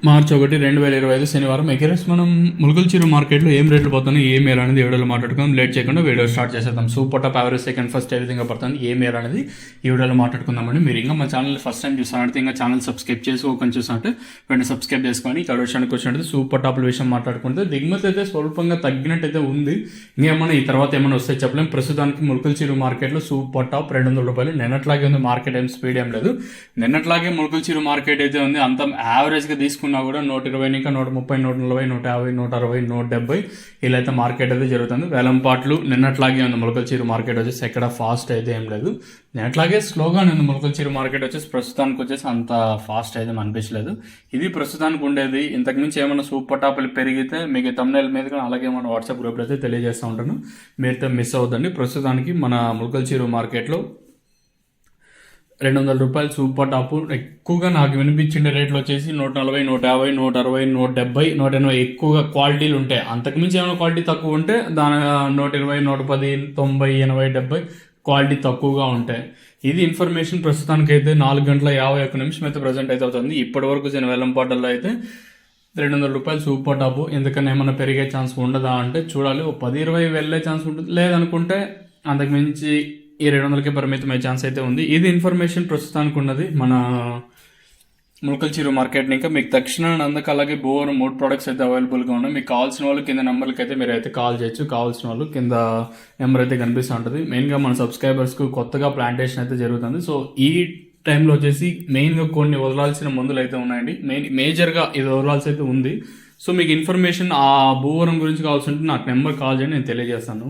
మార్చి 1, 2025 శనివారం ఎగరెస్ మనం ములుగుల్చిరు మార్కెట్లో ఏం రేట్లు పోతున్నాయి ఏం మేలు అనేది వీడియోలో మాట్లాడుకుందాం. లేట్ చేయకుండా వీడియో స్టార్ట్ చేసేద్దాం. Super top average second first ఏ విధంగా పడుతుంది ఏ మేలు అనేది ఈ వీడియోలో మాట్లాడుకుందామండి. మీరు ఇంకా మా ఛానల్ ఫస్ట్ టైం చూసానంటే ఇంకా ఛానల్ సబ్స్క్రైబ్ చేసుకోకుండా చూసినట్టు వెంటనే సబ్స్క్రైబ్ చేసుకొని ఇక్కడ విషయానికి వచ్చినట్టు సూపర్ టాప్ల విషయం మాట్లాడుకుంటే దిగుమతి అయితే స్వల్పంగా తగ్గినట్టయితే ఉంది. ఇంకేమన్నా ఈ తర్వాత ఏమైనా వస్తే చెప్పలేం. ప్రస్తుతానికి ములుగుల్చిరు మార్కెట్లో సూపర్ టాప్ ₹200. నిన్నట్లాగే ఉంది మార్కెట్, ఏం స్పీడ్ ఏం లేదు. నిన్నట్లాగే ములుగుల్చిరు మార్కెట్ అయితే ఉంది. అంత యావరేజ్గా తీసుకున్నా కూడా 120 ఇంకా 130 140 150 160 170 ఇలా అయితే మార్కెట్ అయితే జరుగుతుంది. వేలంపాట్లు నిన్నట్లాగే ఉంది. ములుగుల్చిరు మార్కెట్ వచ్చేసి ఎక్కడ ఫాస్ట్ అయితే ఏం లేదు. నిన్నట్లాగే స్లోగానే ఉంది. ములుగుల్చిరు మార్కెట్ వచ్చేసి ప్రస్తుతానికి వచ్చేసి అంత ఫాస్ట్ అయితే అనిపించలేదు. ఇది ప్రస్తుతానికి ఉండేది. ఇంతకుమించి ఏమైనా సూపర్ టాప్లు పెరిగితే మీకు తమ్నెయిల్ మీద కానీ అలాగే మన వాట్సాప్ గ్రూప్లో అయితే తెలియజేస్తూ ఉంటాను. మీరైతే మిస్ అవ్వద్దండి. ప్రస్తుతానికి మన ములుగుల్చిరు మార్కెట్లో ₹200 సూపర్ టాప్. ఎక్కువగా నాకు వినిపించిన రేట్లు వచ్చేసి 140 150 160 170 180 ఎక్కువగా క్వాలిటీలు ఉంటాయి. అంతకుమించి ఏమైనా క్వాలిటీ తక్కువ ఉంటే దాని 120 110 90 80 70 క్వాలిటీ తక్కువగా ఉంటాయి. ఇది ఇన్ఫర్మేషన్ ప్రస్తుతానికి అయితే 4:51 అయితే ప్రజెంట్ అయితే అవుతుంది. ఇప్పటి వరకు వేలంపాటల్లో అయితే ₹200 సూపర్ టాప్. ఎందుకన్నా ఏమైనా పెరిగే ఛాన్స్ ఉండదా అంటే చూడాలి. 10-20 వెళ్ళే ఛాన్స్ ఉంటుంది. లేదనుకుంటే అంతకుమించి ఈ 200కే పరిమితమయ్యే ఛాన్స్ అయితే ఉంది. ఇది ఇన్ఫర్మేషన్ ప్రస్తుతానికి ఉన్నది మన ములుగుల్చిరు మార్కెట్. ఇంకా మీకు తక్షణ నందక అలాగే బోర్ 3 ప్రోడక్ట్స్ అయితే అవైలబుల్గా ఉన్నాయి. మీకు కావాల్సిన వాళ్ళు కింద నెంబర్కి అయితే మీరు అయితే కాల్ చేయొచ్చు. కావాల్సిన వాళ్ళు కింద నెంబర్ అయితే కనిపిస్తూ ఉంటుంది. మెయిన్గా మన సబ్స్క్రైబర్స్కు కొత్తగా ప్లాంటేషన్ అయితే జరుగుతుంది. సో ఈ టైంలో వచ్చేసి మెయిన్గా కొన్ని వదలాల్సిన మందులు అయితే ఉన్నాయండి. మేజర్గా ఇది వదలాల్సి అయితే ఉంది. సో మీకు ఇన్ఫర్మేషన్ ఆ భూవరం గురించి కావాల్సి ఉంటే నాకు నెంబర్ కాల్ చేయండి, నేను తెలియజేస్తాను.